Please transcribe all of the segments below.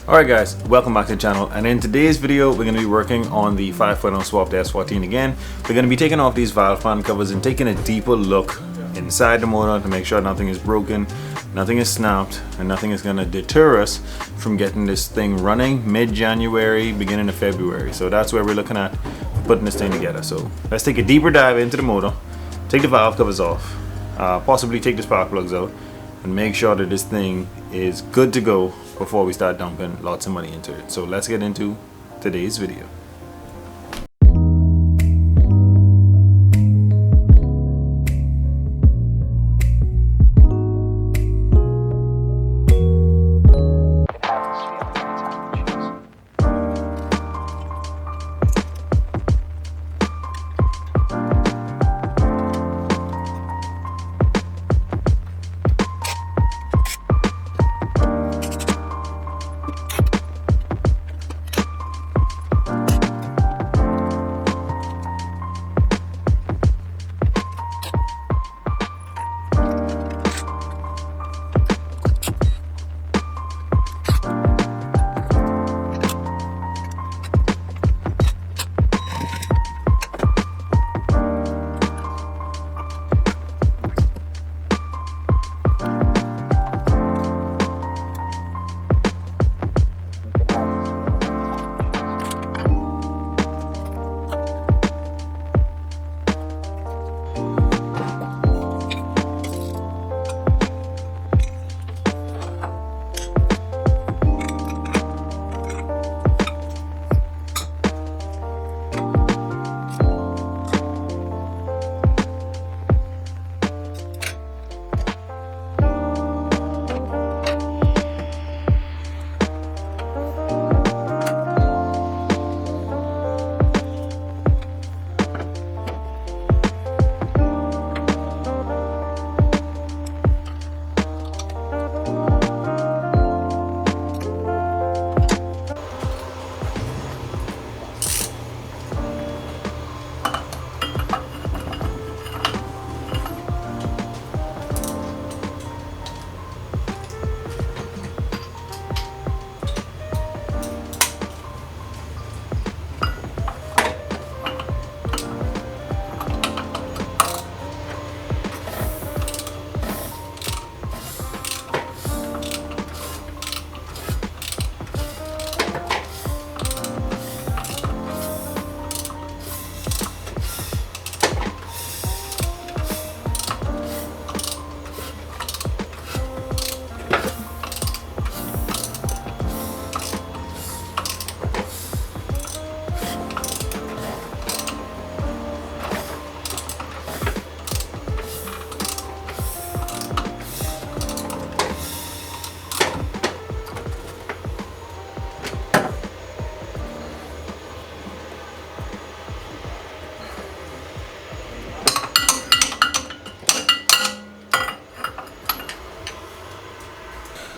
Alright guys, welcome back to the channel, and in today's video we're going to be working on the 5.0 swapped S14 again. We're going to be taking off these valve pan covers and taking a deeper look inside the motor to make sure nothing is broken, nothing is snapped, and nothing is going to deter us from getting this thing running mid-January, beginning of February. So that's where we're looking at putting this thing together. So let's take a deeper dive into the motor, take the valve covers off, possibly take the spark plugs out, and make sure that this thing is good to go before we start dumping lots of money into it. So let's get into today's video.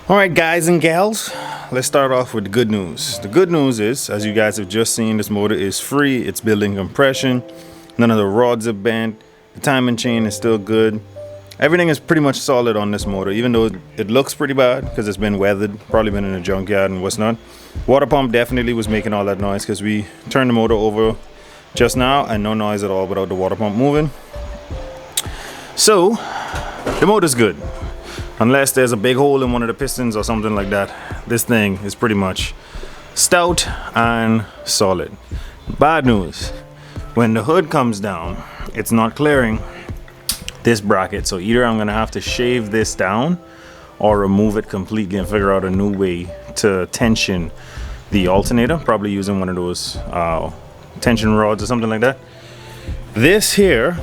Alright guys and gals, let's start off with the good news. The good news is, as you guys have just seen, this motor is free. It's building compression. None of the rods are bent. The timing chain is still good. Everything is pretty much solid on this motor, even though it looks pretty bad because it's been weathered, probably been in a junkyard and what's not. Water pump definitely was making all that noise because we turned the motor over just now and no noise at all without the water pump moving. So the motor's good. Unless there's a big hole in one of the pistons or something like that, this thing is pretty much stout and solid. Bad news, when the hood comes down, it's not clearing this bracket. So either I'm gonna have to shave this down or remove it completely and figure out a new way to tension the alternator, probably using one of those tension rods or something like that. This here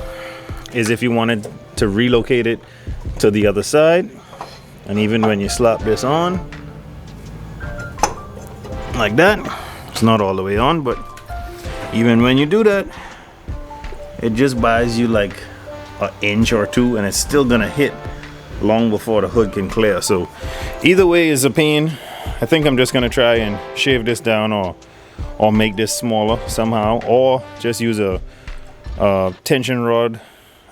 is if you wanted to relocate it to the other side. And even when you slap this on like that, it's not all the way on, but even when you do that, it just buys you like an inch or two and it's still gonna hit long before the hood can clear. So either way is a pain. I think I'm just gonna try and shave this down or make this smaller somehow, or just use a tension rod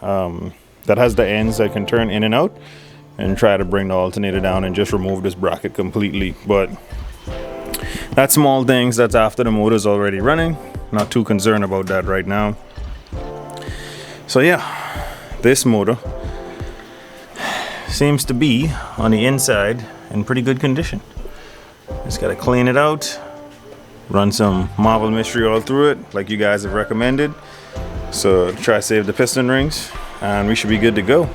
that has the ends that can turn in and out, and try to bring the alternator down and just remove this bracket completely. But That's small things. That's after the motor's already running. Not too concerned about that right now. So yeah, this motor seems to be on the inside in pretty good condition. Just gotta clean it out, run some Marvel Mystery all through it like you guys have recommended. So try save the piston rings and we should be good to go.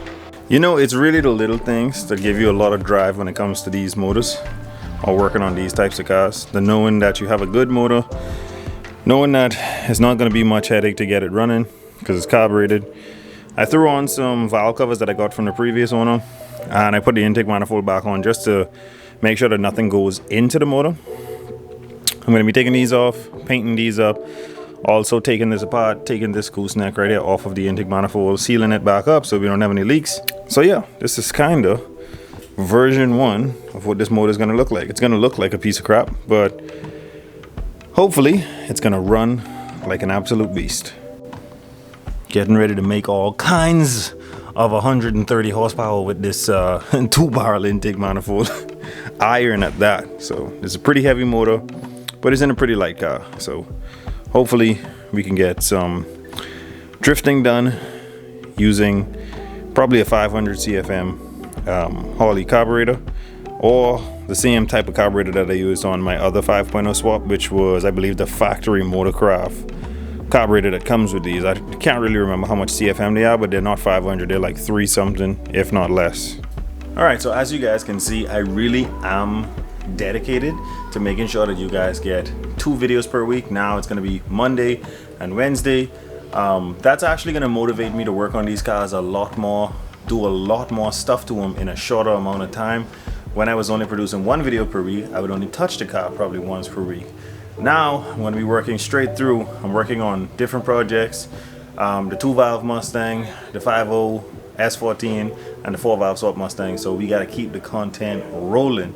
You know, it's really the little things that give you a lot of drive when it comes to these motors or working on these types of cars. The knowing that you have a good motor, knowing that it's not going to be much headache to get it running because it's carbureted. I threw on some valve covers that I got from the previous owner and I put the intake manifold back on just to make sure that nothing goes into the motor. I'm going to be taking these off, painting these up, also taking this apart, taking this gooseneck right here off of the intake manifold, sealing it back up so we don't have any leaks. So yeah, this is kind of version 1 of what this motor is going to look like. It's going to look like a piece of crap, but hopefully it's going to run like an absolute beast. Getting ready to make all kinds of 130 horsepower with this 2-barrel intake manifold. Iron at that. So it's a pretty heavy motor, but it's in a pretty light car. So hopefully we can get some drifting done using probably a 500 CFM Harley carburetor, or the same type of carburetor that I used on my other 5.0 swap, which was, I believe, the factory Motorcraft carburetor that comes with these. I can't really remember how much CFM they are, but they're not 500, they're like 3 something, if not less. Alright, so as you guys can see, I really am dedicated to making sure that you guys get 2 videos per week. Now it's going to be Monday and Wednesday. That's actually going to motivate me to work on these cars a lot more, do a lot more stuff to them in a shorter amount of time. When I was only producing 1 video per week, I would only touch the car probably once per week. Now I'm going to be working straight through. I'm working on different projects, the 2-valve Mustang, the 5.0 S14, and the 4-valve swap Mustang. So we got to keep the content rolling.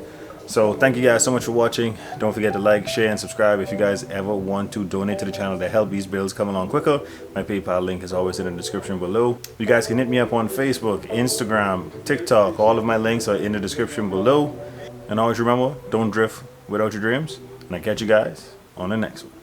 So thank you guys so much for watching. Don't forget to like, share, and subscribe if you guys ever want to donate to the channel to help these builds come along quicker. My PayPal link is always in the description below. You guys can hit me up on Facebook, Instagram, TikTok. All of my links are in the description below. And always remember, don't drift without your dreams. And I'll catch you guys on the next one.